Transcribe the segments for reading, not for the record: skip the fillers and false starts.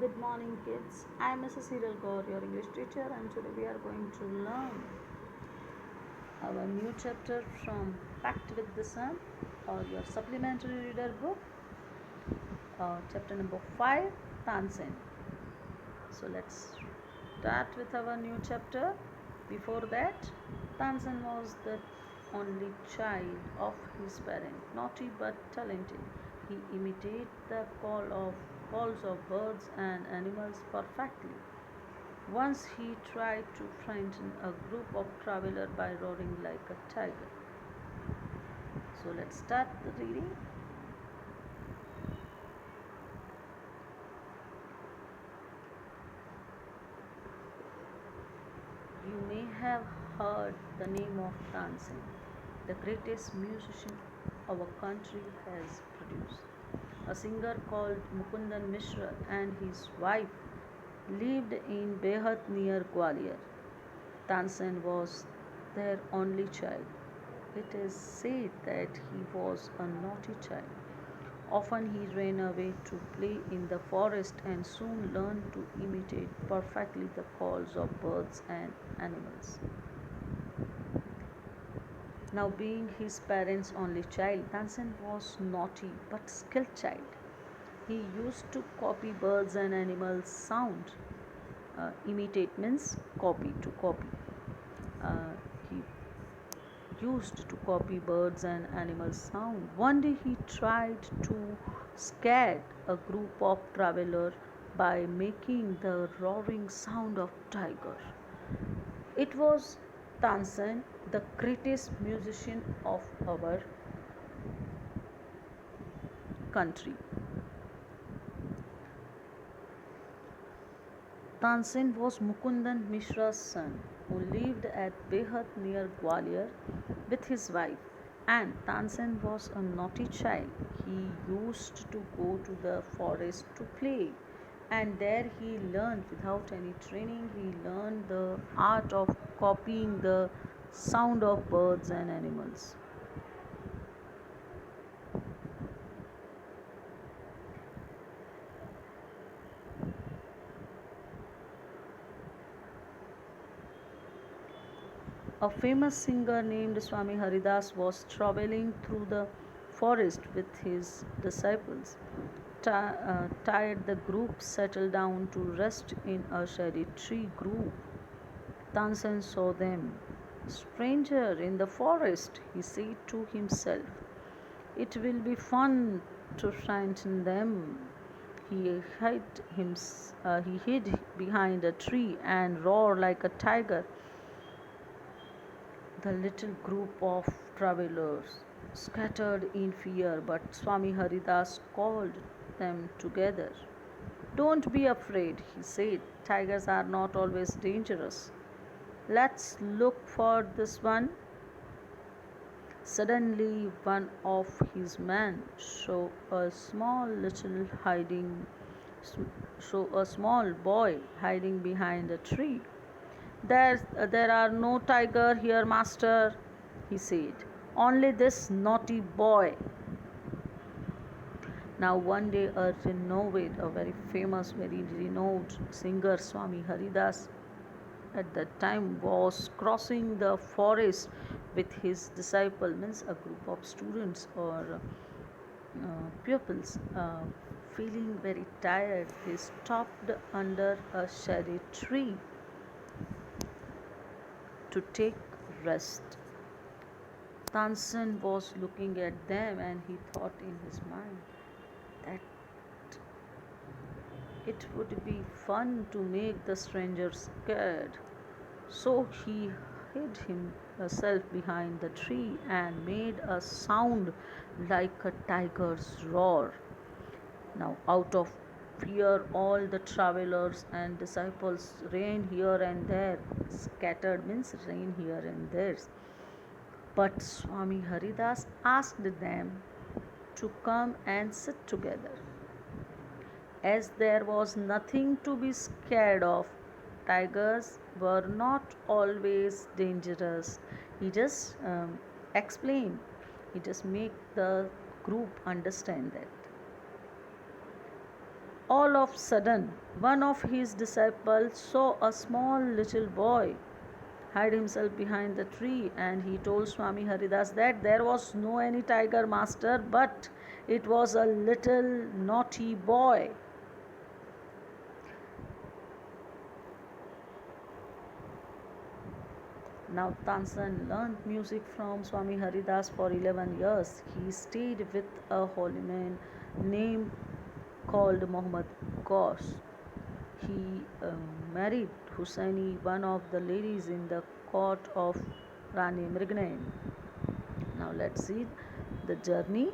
Good morning, kids. I am Mrs. Hiral Kaur, your English teacher, and today we are going to learn our new chapter from Packed with the Sun or your supplementary reader book, chapter number 5, Tansen. So let's start with our new chapter. Before that, Tansen was the only child of his parent, naughty but talented. He imitated the calls of birds and animals perfectly. Once he tried to frighten a group of travelers by roaring like a tiger. So let's start the reading. You may have heard the name of Tansen, the greatest musician our country has produced. A singer called Mukundan Mishra and his wife lived in Behat near Gwalior. Tansen was their only child. It is said that he was a naughty child. Often he ran away to play in the forest and soon learned to imitate perfectly the calls of birds and animals. Now, being his parents' only child, Tansen was naughty but skilled child. He used to copy birds and animals' sound. Imitate means copy, to copy. He used to copy birds and animals' sound. One day he tried to scare a group of travelers by making the roaring sound of tiger. It was Tansen, the greatest musician of our country. Tansen was Mukundan Mishra's son, who lived at Behat near Gwalior with his wife. And Tansen was a naughty child. He used to go to the forest to play, and there he learned, without any training, he learned the art of copying the sound of birds and animals. A famous singer named Swami Haridas was traveling through the forest with his disciples. Tired, the group settled down to rest in a shady tree grove. Tansen saw them. Stranger in the forest, he said to himself. It will be fun to frighten them. He hid behind a tree and roared like a tiger. The little group of travelers scattered in fear, but Swami Haridas called them together. Don't be afraid, he said. Tigers are not always dangerous. Let's look for this one. Suddenly, one of his men saw a small boy hiding behind a tree. There are no tiger here, master, he said. Only this naughty boy. Now, one day, a very famous, very renowned singer, Swami Haridas, at that time was crossing the forest with his disciple, means a group of students or pupils. Feeling very tired, he stopped under a shady tree to take rest. Tansen was looking at them and he thought in his mind that it would be fun to make the stranger scared. So he hid himself behind the tree and made a sound like a tiger's roar. Now, out of fear, all the travelers and disciples ran here and there. Scattered means ran here and there. But Swami Haridas asked them to come and sit together. As there was nothing to be scared of, tigers were not always dangerous. He just explained, he just make the group understand that. All of a sudden, one of his disciples saw a small little boy hide himself behind the tree, and he told Swami Haridas that there was no any tiger master, but it was a little naughty boy. Now Tansen learned music from Swami Haridas for 11 years. He stayed with a holy man named called Muhammad Ghaus. He married Hussaini, one of the ladies in the court of Rani Mrignain. Now let's see the journey.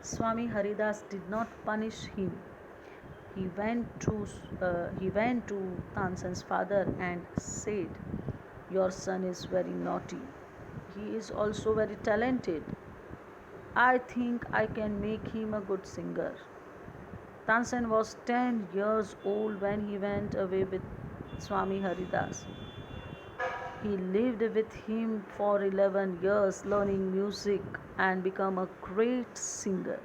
Swami Haridas did not punish him. He went to Tansen's father and said, "Your son is very naughty. He is also very talented. I think I can make him a good singer." Tansen was 10 years old when he went away with Swami Haridas. He lived with him for 11 years, learning music and became a great singer.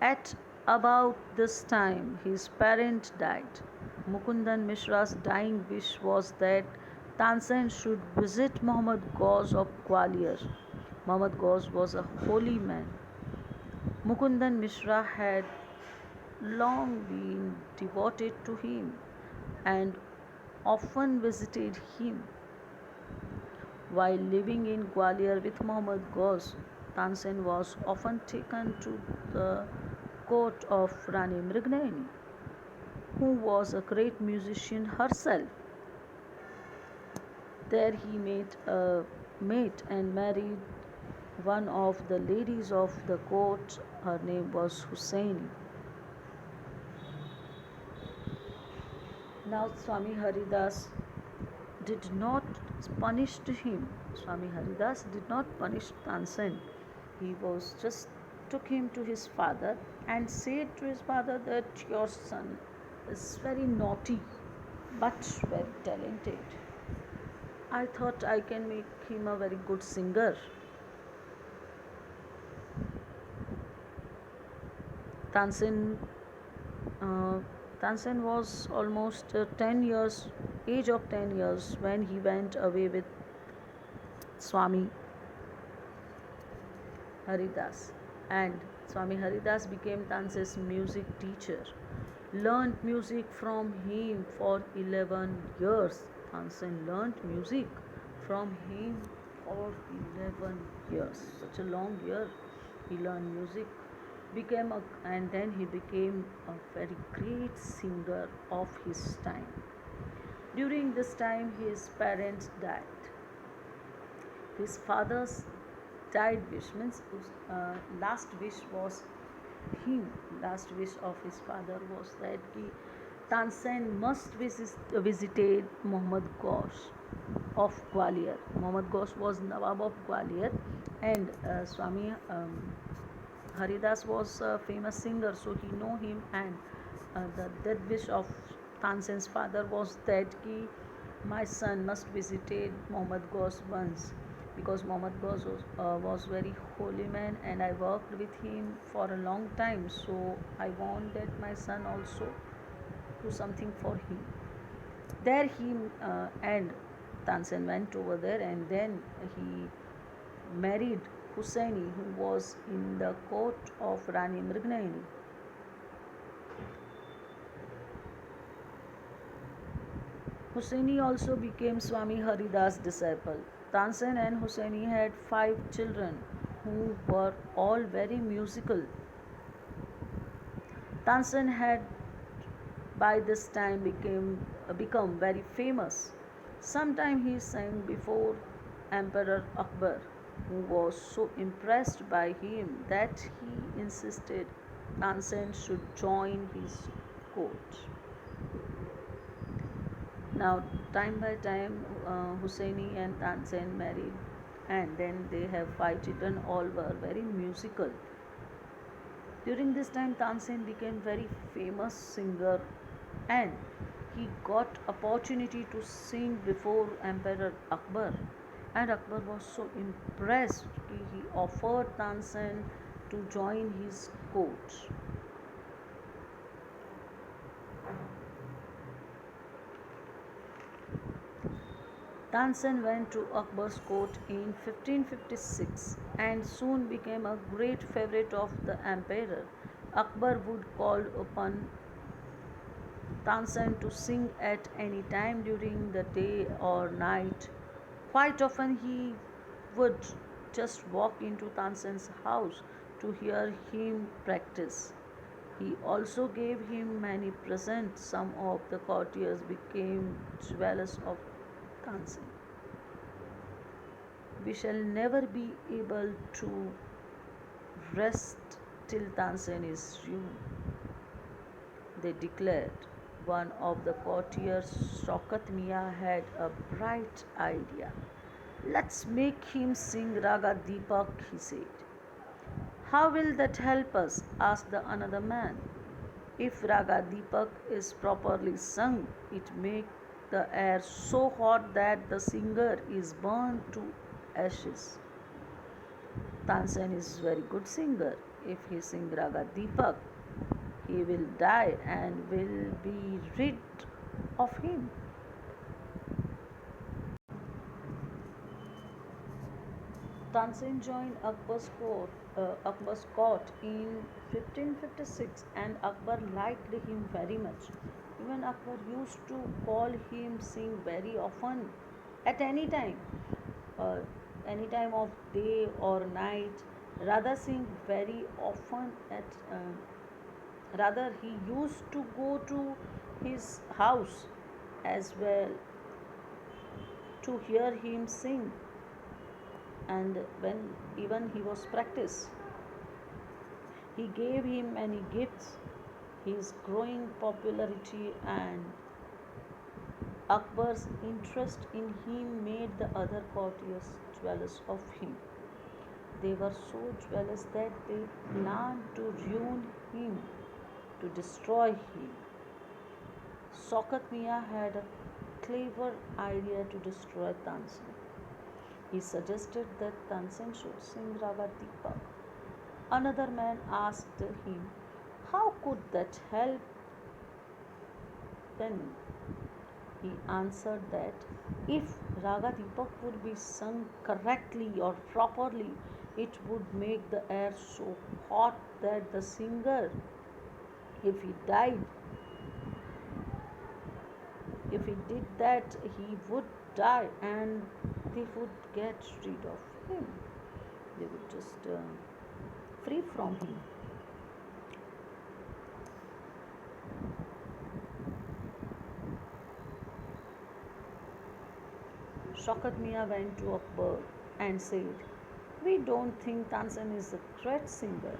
At about this time, his parents died. Mukundan Mishra's dying wish was that Tansen should visit Muhammad Ghaus of Gwalior. Muhammad Ghaus was a holy man. Mukundan Mishra had long been devoted to him and often visited him. While living in Gwalior with Muhammad Ghaus, Tansen was often taken to the court of Rani Mrignaini, who was a great musician herself. There he met a mate and married one of the ladies of the court. Her name was Hussaini. Now Swami Haridas did not punish him. Swami Haridas did not punish Tansen. He was just took him to his father and said to his father that your son is very naughty but very talented. I thought I can make him a very good singer. Tansen uh, Tansen was almost 10 years, age of 10 years when he went away with Swami Haridas, and Swami Haridas became Tansen's music teacher. Learned music from him for 11 years. Tansen learned music from him for 11 years. Such a long year he learned music, and then he became a very great singer of his time. During this time his parents died. His father's died wish means last wish was him. Last wish of his father was that Tansen must visited Muhammad Ghaus of Gwalior. Muhammad Ghaus was Nawab of Gwalior, and Swami Haridas was a famous singer, so he know him. And the death wish of Tansen's father was that my son must visited Muhammad Ghaus once, because Muhammad Ghaus was very holy man and I worked with him for a long time, so I want that my son also do something for him. There he and Tansen went over there, and then he married Hussaini, who was in the court of Rani Mrignaini. Hussaini also became Swami Haridas' disciple. Tansen and Hussaini had 5 children who were all very musical. Tansen had by this time become very famous. Sometime he sang before Emperor Akbar, who was so impressed by him that he insisted Tansen should join his court. Now, time by time, Hussaini and Tansen married, and then they have 5 children. All were very musical. During this time, Tansen became very famous singer, and he got opportunity to sing before Emperor Akbar, and Akbar was so impressed. He offered Tansen to join his court. Tansen went to Akbar's court in 1556 and soon became a great favorite of the emperor. Akbar would call upon Tansen to sing at any time during the day or night. Quite often he would just walk into Tansen's house to hear him practice. He also gave him many presents. Some of the courtiers became jealous of Tansen. We shall never be able to rest till Tansen is ruined, they declared. One of the courtiers, Shaukat Mia, had a bright idea. Let's make him sing Raga Deepak, he said. How will that help us? Asked the another man. If Raga Deepak is properly sung, it makes the air so hot that the singer is burned to ashes. Tansen is very good singer. If he sing Raga Deepak, he will die and will be rid of him. Tansen joined Akbar's court in 1556 and Akbar liked him very much. Even Akbar used to call him sing very often at uh, any time of day or night. Rather sing very often rather he used to go to his house as well to hear him sing, and when even he was practice, he gave him many gifts. His growing popularity and Akbar's interest in him made the other courtiers jealous of him. They were so jealous that they planned to ruin him, to destroy him. Shaukat Mia had a clever idea to destroy Tansen. He suggested that Tansen should sing Raga Deepak. Another man asked him, how could that help then? He answered that if Raga Deepak would be sung correctly or properly, it would make the air so hot that the singer, if he died, if he did that, he would die and they would get rid of him. They would just free from him. Shaukat Mia went to Akbar and said, we don't think Tansen is a great singer.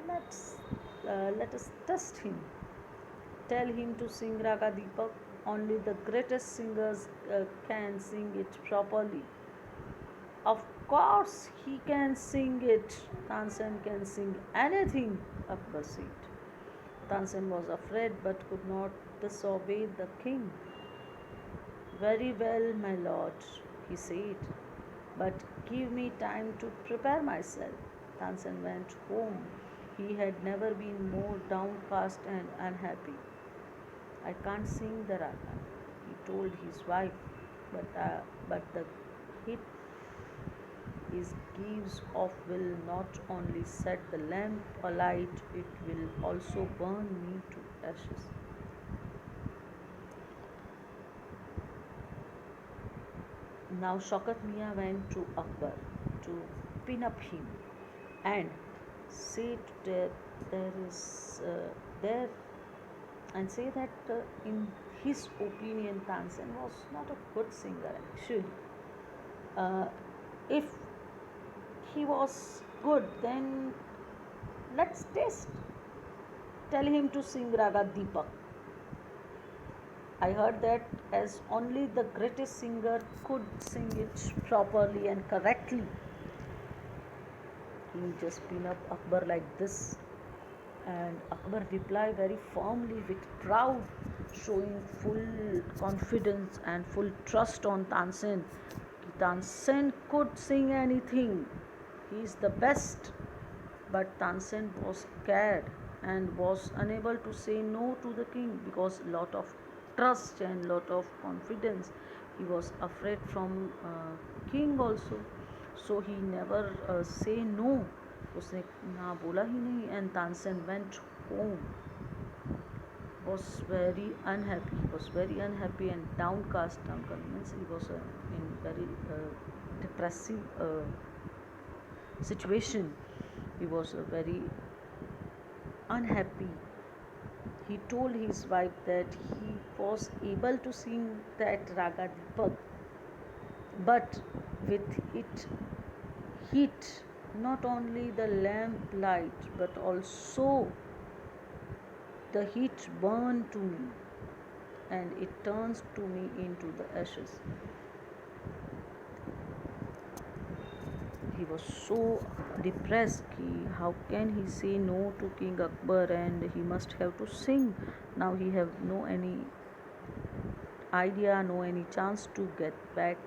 Let us test him. Tell him to sing Raga Deepak. Only the greatest singers can sing it properly. Of course, he can sing it. Tansen can sing anything, Akbar said. Tansen was afraid but could not disobey the king. Very well, my lord, he said, but give me time to prepare myself. Tansen went home. He had never been more downcast and unhappy. I can't sing the raga, he told his wife, but the heat he gives off will not only set the lamp alight, it will also burn me to ashes. Now Shaukat Mia went to Akbar to pin up him and say that in his opinion Tansen was not a good singer actually. If he was good, then let's test. Tell him to sing Raga Deepak. I heard that as only the greatest singer could sing it properly and correctly. He just pinned up Akbar like this, and Akbar replied very firmly with proud, showing full confidence and full trust on Tansen. Tansen could sing anything. He is the best. But Tansen was scared and was unable to say no to the king because lot of trust and lot of confidence. He was afraid from king also, so he never say no. उसने ना बोला ही नहीं. And Tansen went home, was very unhappy. He was very unhappy and downcast. Downcast means he was in very depressive situation. He was very unhappy. He told his wife that he was able to sing that Raga Deepak, but with it heat, not only the lamp light but also the heat burned to me and it turns to me into the ashes. He was so depressed. How can he say no to King Akbar, and he must have to sing. Now he have no any idea, no any chance to get back.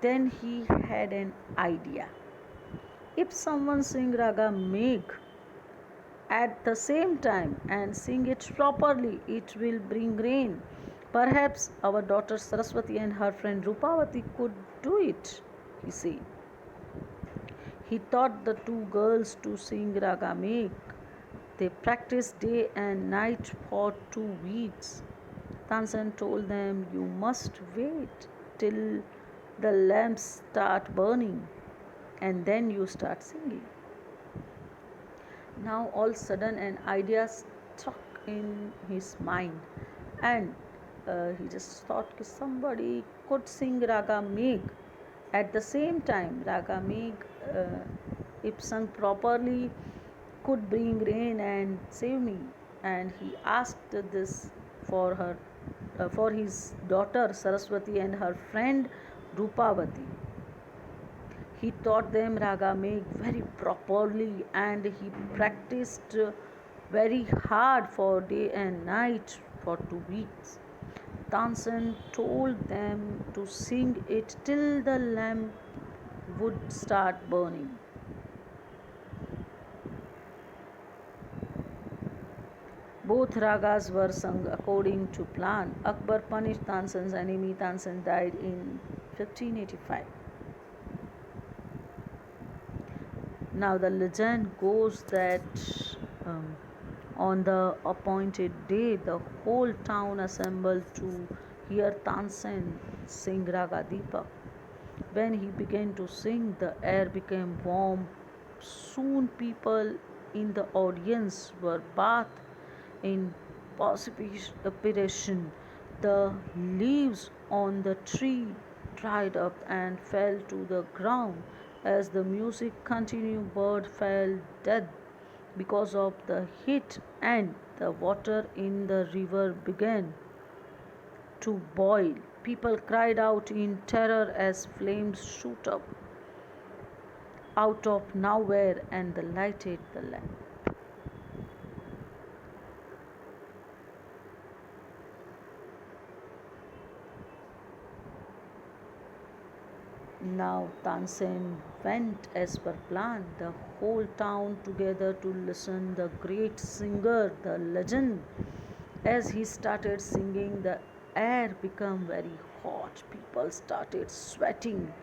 Then he had an idea. If someone sing Raga Megh at the same time and sing it properly, it will bring rain. Perhaps our daughter Saraswati and her friend Rupavati could do it, he said. He taught the two girls to sing Raga Megh. They practiced day and night for 2 weeks. Tansen told them, "You must wait till the lamps start burning and then you start singing." Now all sudden an idea struck in his mind, and he just thought that somebody could sing Raga Megh at the same time. Raga Megh, if sung properly, could bring rain and save me. And he asked this for his daughter Saraswati and her friend Rupavati. He taught them Raga Megh very properly and he practiced very hard for day and night for 2 weeks. Tansen told them to sing it till the lamp would start burning. Both ragas were sung according to plan. Akbar punished Tansen's enemy. Tansen died in 1585. Now the legend goes that on the appointed day, the whole town assembled to hear Tansen sing Raga Deepak. When he began to sing, the air became warm. Soon people in the audience were bathed in perspiration. The leaves on the tree dried up and fell to the ground. As the music continued, birds fell dead because of the heat, and the water in the river began to boil. People cried out in terror as flames shoot up out of nowhere and lighted the lamp. Now Tansen went as per plan, the whole town together to listen the great singer, the legend. As he started singing, the air became very hot. People started sweating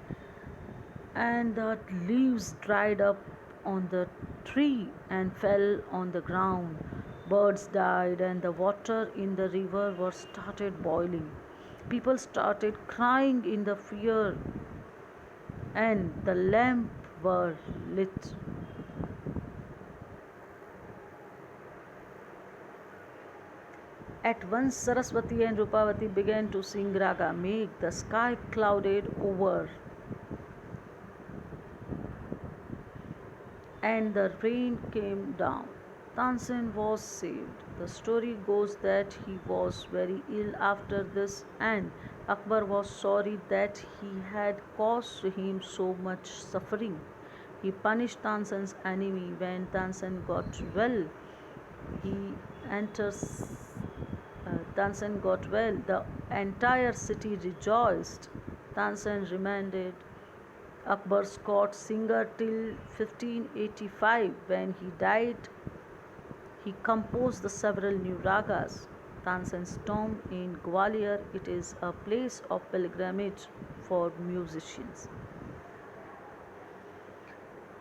and the leaves dried up on the tree and fell on the ground. Birds died and the water in the river was started boiling. People started crying in the fear and the lamp were lit. At once Saraswati and Rupavati began to sing Raga Megh. The sky clouded over and the rain came down. Tansen was saved. The story goes that he was very ill after this, and Akbar was sorry that he had caused him so much suffering. He punished Tansen's enemy. When Tansen got well, Tansen got well. The entire city rejoiced. Tansen remained Akbar's court singer till 1585. When he died, he composed the several new ragas. Tansen's tomb in Gwalior, it is a place of pilgrimage for musicians.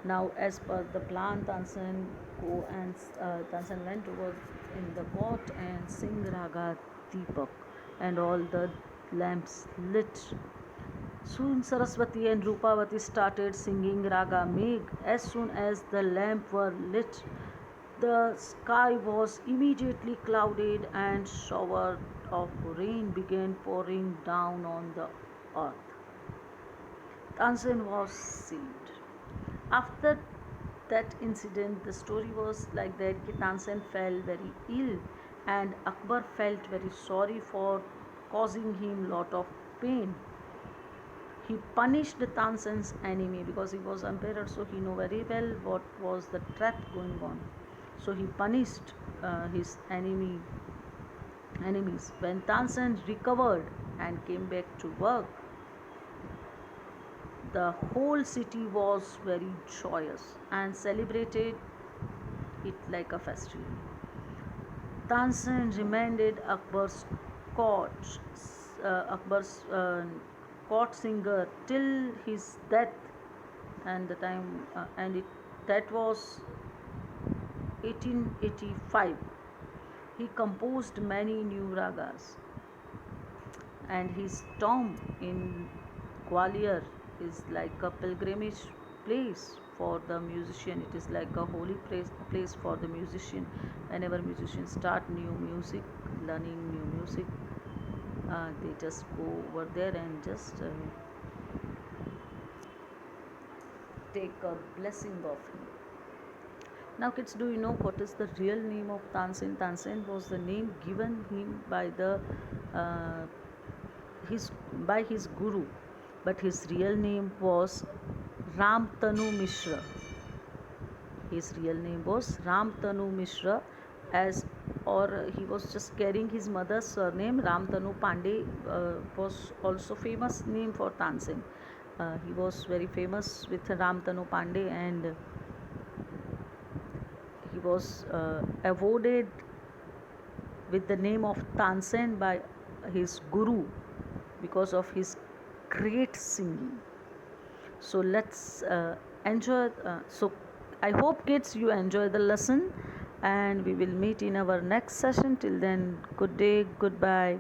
Now, as per the plan, Tansen went over in the court and sing Raga Deepak, and all the lamps lit. Soon Saraswati and Rupavati started singing Raga Megh. As soon as the lamp were lit, the sky was immediately clouded and shower of rain began pouring down on the earth. Tansen was saved. After that incident, the story was like that Tansen fell very ill, and Akbar felt very sorry for causing him lot of pain. He punished Tansen's enemy because he was emperor, so he knew very well what was the trap going on. So he punished his enemies. When Tansen recovered and came back to work, the whole city was very joyous and celebrated it like a festival. Tansen remained Akbar's court singer till his death, and the time that was 1885. He composed many new ragas, and his tomb in Gwalior is like a pilgrimage place for the musician. It is like a holy place for the musician. Whenever musicians start new music, learning new music, they just go over there and just take a blessing of him. Now kids, do you know what is the real name of Tansen? Tansen was the name given him by his guru, but his real name was Ramtanu Mishra. His real name was Ramtanu Mishra, he was just carrying his mother's surname. Ramtanu Pandey was also famous name for Tansen. He was very famous with Ramtanu Pandey, and he was awarded with the name of Tansen by his guru because of his great singing. So let's enjoy. So I hope kids you enjoy the lesson, and we will meet in our next session. Till then, good day, goodbye.